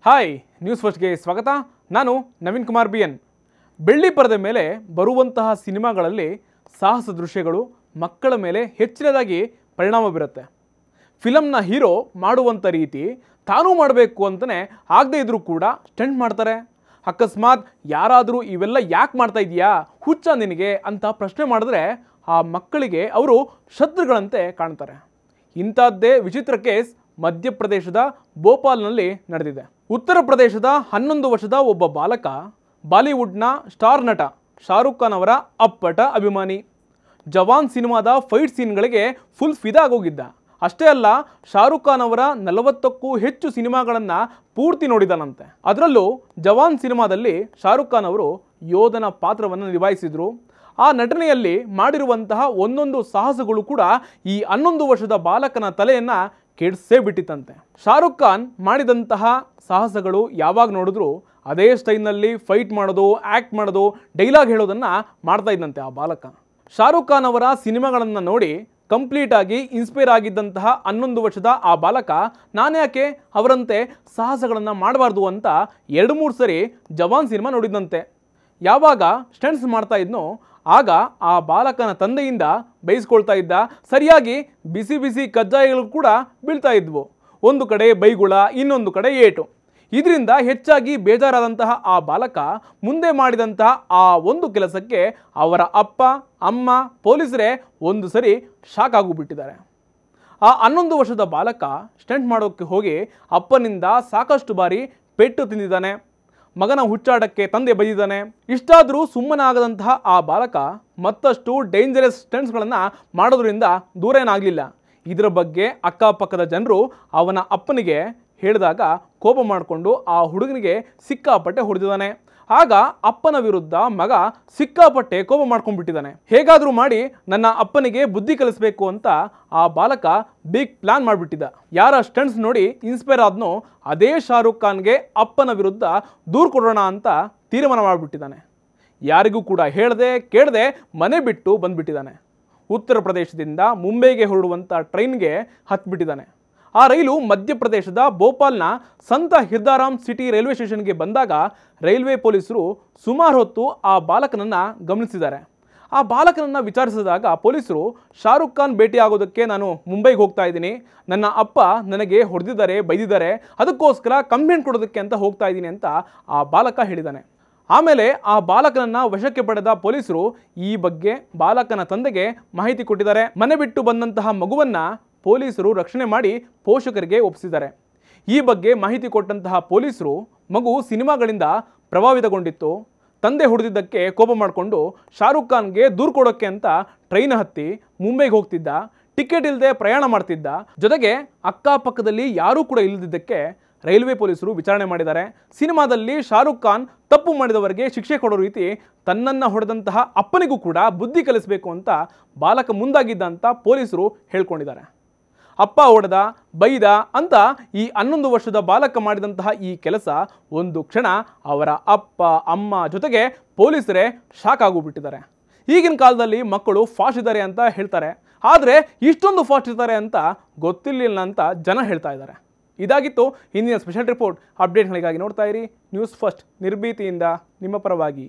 Hi news ಫಸ್ಟ್ಗೆ ಸ್ವಾಗತ. ನಾನು ನವೀನ್ ಕುಮಾರ್ BN. ಬೆಳ್ಳಿ ಪರದೆ ಮೇಲೆ ಬರುವಂತಹ ಸಿನಿಮಾಗಳಲ್ಲಿ ಸಾಹಸ ದೃಶ್ಯಗಳು ಮಕ್ಕಳ ಮೇಲೆ ಹೆಚ್ಚಿನದಾಗಿ ಪರಿಣಾಮ ಬೀರುತ್ತೆ. ಫಿಲಮ್ನ ಹೀರೋ ಮಾಡುವಂಥ ರೀತಿ ತಾನೂ ಮಾಡಬೇಕು ಅಂತಲೇ ಆಗದೇ ಇದ್ರೂ ಕೂಡ ಸ್ಟಂಟ್ ಮಾಡ್ತಾರೆ. ಅಕಸ್ಮಾತ್ ಯಾರಾದರೂ ಇವೆಲ್ಲ ಯಾಕೆ ಮಾಡ್ತಾ ಇದೆಯಾ, ಹುಚ್ಚ ನಿನಗೆ ಅಂತ ಪ್ರಶ್ನೆ ಮಾಡಿದ್ರೆ ಆ ಮಕ್ಕಳಿಗೆ ಅವರು ಶತ್ರುಗಳಂತೆ ಕಾಣ್ತಾರೆ. ಇಂಥದ್ದೇ ವಿಚಿತ್ರ ಕೇಸ್ ಮಧ್ಯಪ್ರದೇಶದ ಭೋಪಾಲ್ನಲ್ಲಿ ನಡೆದಿದೆ. ಉತ್ತರ ಪ್ರದೇಶದ 11 ವರ್ಷದ ಒಬ್ಬ ಬಾಲಕ ಬಾಲಿವುಡ್ನ ಸ್ಟಾರ್ ನಟ ಶಾರುಖ್ ಖಾನ್ ಅವರ ಅಪ್ಪಟ ಅಭಿಮಾನಿ. ಜವಾನ್ ಸಿನಿಮಾದ ಫೈಟ್ ಸೀನ್ಗಳಿಗೆ ಫುಲ್ ಫಿದಾಗೋಗಿದ್ದ. ಅಷ್ಟೇ ಅಲ್ಲ, ಶಾರುಖ್ ಖಾನ್ ಅವರ 40ಕ್ಕೂ ಹೆಚ್ಚು ಸಿನಿಮಾಗಳನ್ನು ಪೂರ್ತಿ ನೋಡಿದನಂತೆ. ಅದರಲ್ಲೂ ಜವಾನ್ ಸಿನಿಮಾದಲ್ಲಿ ಶಾರುಖ್ ಖಾನ್ ಅವರು ಯೋಧನ ಪಾತ್ರವನ್ನು ನಿಭಾಯಿಸಿದ್ರು. ಆ ನಟನೆಯಲ್ಲಿ ಮಾಡಿರುವಂತಹ ಒಂದೊಂದು ಸಾಹಸಗಳು ಕೂಡ ಈ 11 ವರ್ಷದ ಬಾಲಕನ ತಲೆಯನ್ನು ಕೆಡಿಸೇ ಬಿಟ್ಟಿತ್ತಂತೆ. ಶಾರುಖ್ ಖಾನ್ ಮಾಡಿದಂತಹ ಸಾಹಸಗಳು ಯಾವಾಗ ನೋಡಿದ್ರು ಅದೇ ಸ್ಟೈಲ್ನಲ್ಲಿ ಫೈಟ್ ಮಾಡೋದು, ಆ್ಯಕ್ಟ್ ಮಾಡೋದು, ಡೈಲಾಗ್ ಹೇಳೋದನ್ನು ಮಾಡ್ತಾ ಇದ್ದಂತೆ ಆ ಬಾಲಕ. ಶಾರುಖ್ ಖಾನ್ ಅವರ ಸಿನಿಮಾಗಳನ್ನು ನೋಡಿ ಕಂಪ್ಲೀಟ್ ಆಗಿ ಇನ್ಸ್ಪೈರ್ ಆಗಿದ್ದಂತಹ 11 ವರ್ಷದ ಆ ಬಾಲಕ ನಾನ್ಯಾಕೆ ಅವರಂತೆ ಸಾಹಸಗಳನ್ನು ಮಾಡಬಾರ್ದು ಅಂತ 2-3 ಸರಿ ಜವಾನ್ ಸಿನಿಮಾ ನೋಡಿದಂತೆ. ಯಾವಾಗ ಸ್ಟಂಟ್ಸ್ ಮಾಡ್ತಾ ಇದ್ನೋ ಆಗ ಆ ಬಾಲಕನ ತಂದೆಯಿಂದ ಬೈಸ್ಕೊಳ್ತಾ ಇದ್ದ. ಸರಿಯಾಗಿ ಬಿಸಿ ಬಿಸಿ ಕಜ್ಜಾಯಗಳು ಕೂಡ ಬೀಳ್ತಾ ಇದ್ವು. ಒಂದು ಕಡೆ ಬೈಗುಳ, ಇನ್ನೊಂದು ಕಡೆ ಏಟು. ಇದರಿಂದ ಹೆಚ್ಚಾಗಿ ಬೇಜಾರಾದಂತಹ ಆ ಬಾಲಕ ಮುಂದೆ ಮಾಡಿದಂತಹ ಆ ಒಂದು ಕೆಲಸಕ್ಕೆ ಅವರ ಅಪ್ಪ, ಅಮ್ಮ, ಪೊಲೀಸರೇ ಒಂದು ಸರಿ ಶಾಕ್ ಆಗಿಬಿಟ್ಟಿದ್ದಾರೆ. ಆ 11 ವರ್ಷದ ಬಾಲಕ ಸ್ಟಂಟ್ ಮಾಡೋಕ್ಕೆ ಹೋಗಿ ಅಪ್ಪನಿಂದ ಸಾಕಷ್ಟು ಬಾರಿ ಪೆಟ್ಟು ತಿಂದಿದ್ದಾನೆ. ಮಗನ ಹುಚ್ಚಾಟಕ್ಕೆ ತಂದೆ ಬೈದಿದ್ದಾನೆ. ಇಷ್ಟಾದರೂ ಸುಮ್ಮನಾಗದಂತಹ ಆ ಬಾಲಕ ಮತ್ತಷ್ಟು ಡೇಂಜರಸ್ ಸ್ಟಂಟ್ಸ್ಗಳನ್ನು ಮಾಡೋದ್ರಿಂದ ದೂರ ಏನಾಗಲಿಲ್ಲ. ಇದರ ಬಗ್ಗೆ ಅಕ್ಕಪಕ್ಕದ ಜನರು ಅವನ ಅಪ್ಪನಿಗೆ ಹೇಳಿದಾಗ ಕೋಪ ಮಾಡಿಕೊಂಡು ಆ ಹುಡುಗನಿಗೆ ಸಿಕ್ಕಾಪಟ್ಟೆ ಹೊಡೆದಿದ್ದಾನೆ. ಆಗ ಅಪ್ಪನ ವಿರುದ್ಧ ಮಗ ಸಿಕ್ಕಾಪಟ್ಟೆ ಕೋಪ ಮಾಡ್ಕೊಂಡ್ಬಿಟ್ಟಿದ್ದಾನೆ. ಹೇಗಾದರೂ ಮಾಡಿ ನನ್ನ ಅಪ್ಪನಿಗೆ ಬುದ್ಧಿ ಕಲಿಸಬೇಕು ಅಂತ ಆ ಬಾಲಕ ಬಿಗ್ ಪ್ಲಾನ್ ಮಾಡಿಬಿಟ್ಟಿದ್ದ. ಯಾರ ಸ್ಟಂಟ್ಸ್ ನೋಡಿ ಇನ್ಸ್ಪೈರ್ ಆದ್ನೋ ಅದೇ ಶಾರುಖ್ ಖಾನ್ಗೆ ಅಪ್ಪನ ವಿರುದ್ಧ ದೂರು ಕೊಡೋಣ ಅಂತ ತೀರ್ಮಾನ ಮಾಡಿಬಿಟ್ಟಿದ್ದಾನೆ. ಯಾರಿಗೂ ಕೂಡ ಹೇಳದೆ ಕೇಳದೆ ಮನೆ ಬಿಟ್ಟು ಬಂದ್ಬಿಟ್ಟಿದ್ದಾನೆ. ಉತ್ತರ ಪ್ರದೇಶದಿಂದ ಮುಂಬೈಗೆ ಹೊರಡುವಂಥ ಟ್ರೈನ್ಗೆ ಹತ್ಬಿಟ್ಟಿದ್ದಾನೆ. ಆ ರೈಲು ಮಧ್ಯಪ್ರದೇಶದ ಭೋಪಾಲ್ನ ಸಂತ ಹಿರ್ದಾರಾಮ್ ಸಿಟಿ ರೈಲ್ವೆ ಸ್ಟೇಷನ್ಗೆ ಬಂದಾಗ ರೈಲ್ವೆ ಪೊಲೀಸರು ಸುಮಾರು ಹೊತ್ತು ಆ ಬಾಲಕನನ್ನು ಗಮನಿಸಿದ್ದಾರೆ. ಆ ಬಾಲಕನನ್ನು ವಿಚಾರಿಸಿದಾಗ ಪೊಲೀಸರು ಶಾರುಖ್ ಖಾನ್ ಭೇಟಿ ಆಗೋದಕ್ಕೆ ನಾನು ಮುಂಬೈಗೆ ಹೋಗ್ತಾ ಇದ್ದೀನಿ, ನನ್ನ ಅಪ್ಪ ನನಗೆ ಹೊಡೆದಿದ್ದಾರೆ, ಬೈದಿದ್ದಾರೆ, ಅದಕ್ಕೋಸ್ಕರ ಕಂಪ್ಲೇಂಟ್ ಕೊಡೋದಕ್ಕೆ ಅಂತ ಹೋಗ್ತಾ ಇದ್ದೀನಿ ಅಂತ ಆ ಬಾಲಕ ಹೇಳಿದ್ದಾನೆ. ಆಮೇಲೆ ಆ ಬಾಲಕನನ್ನು ವಶಕ್ಕೆ ಪಡೆದ ಪೊಲೀಸರು ಈ ಬಗ್ಗೆ ಬಾಲಕನ ತಂದೆಗೆ ಮಾಹಿತಿ ಕೊಟ್ಟಿದ್ದಾರೆ. ಮನೆ ಬಿಟ್ಟು ಬಂದಂತಹ ಮಗುವನ್ನು ಪೊಲೀಸರು ರಕ್ಷಣೆ ಮಾಡಿ ಪೋಷಕರಿಗೆ ಒಪ್ಪಿಸಿದ್ದಾರೆ. ಈ ಬಗ್ಗೆ ಮಾಹಿತಿ ಕೊಟ್ಟಂತಹ ಪೊಲೀಸರು ಮಗು ಸಿನಿಮಾಗಳಿಂದ ಪ್ರಭಾವಿತಗೊಂಡಿತ್ತು, ತಂದೆ ಹೊಡೆದಿದ್ದಕ್ಕೆ ಕೋಪ ಮಾಡಿಕೊಂಡು ಶಾರುಖ್ ಖಾನ್ಗೆ ದೂರು ಕೊಡೋಕ್ಕೆ ಅಂತ ಟ್ರೈನ್ ಹತ್ತಿ ಮುಂಬೈಗೆ ಹೋಗ್ತಿದ್ದ, ಟಿಕೆಟ್ ಇಲ್ಲದೆ ಪ್ರಯಾಣ ಮಾಡ್ತಿದ್ದ, ಜೊತೆಗೆ ಅಕ್ಕಪಕ್ಕದಲ್ಲಿ ಯಾರೂ ಕೂಡ ಇಲ್ಲದಿದ್ದಕ್ಕೆ ರೈಲ್ವೆ ಪೊಲೀಸರು ವಿಚಾರಣೆ ಮಾಡಿದ್ದಾರೆ. ಸಿನಿಮಾದಲ್ಲಿ ಶಾರುಖ್ ಖಾನ್ ತಪ್ಪು ಮಾಡಿದವರಿಗೆ ಶಿಕ್ಷೆ ಕೊಡೋ ರೀತಿ ತನ್ನನ್ನು ಹೊಡೆದಂತಹ ಅಪ್ಪನಿಗೂ ಕೂಡ ಬುದ್ಧಿ ಕಲಿಸಬೇಕು ಅಂತ ಬಾಲಕ ಮುಂದಾಗಿದ್ದ ಅಂತ ಪೊಲೀಸರು ಹೇಳ್ಕೊಂಡಿದ್ದಾರೆ. ಅಪ್ಪ ಹೊಡೆದ, ಬೈದ ಅಂತ ಈ 11 ವರ್ಷದ ಬಾಲಕ ಮಾಡಿದಂತಹ ಈ ಕೆಲಸ ಒಂದು ಕ್ಷಣ ಅವರ ಅಪ್ಪ, ಅಮ್ಮ ಜೊತೆಗೆ ಪೊಲೀಸರೇ ಶಾಕ್ ಆಗಿಬಿಟ್ಟಿದ್ದಾರೆ. ಈಗಿನ ಕಾಲದಲ್ಲಿ ಮಕ್ಕಳು ಫಾಸ್ಟ್ ಇದ್ದಾರೆ ಅಂತ ಹೇಳ್ತಾರೆ, ಆದರೆ ಇಷ್ಟೊಂದು ಫಾಸ್ಟ್ ಇದ್ದಾರೆ ಅಂತ ಗೊತ್ತಿರಲಿಲ್ಲ ಅಂತ ಜನ ಹೇಳ್ತಾ ಇದ್ದಾರೆ. ಇದಾಗಿತ್ತು ಇಂದಿನ ಸ್ಪೆಷಲ್ ರಿಪೋರ್ಟ್. ಅಪ್ಡೇಟ್ಗಳಿಗಾಗಿ ನೋಡ್ತಾ ಇರಿ ನ್ಯೂಸ್ ಫಸ್ಟ್, ನಿರ್ಭೀತಿಯಿಂದ ನಿಮ್ಮ ಪರವಾಗಿ.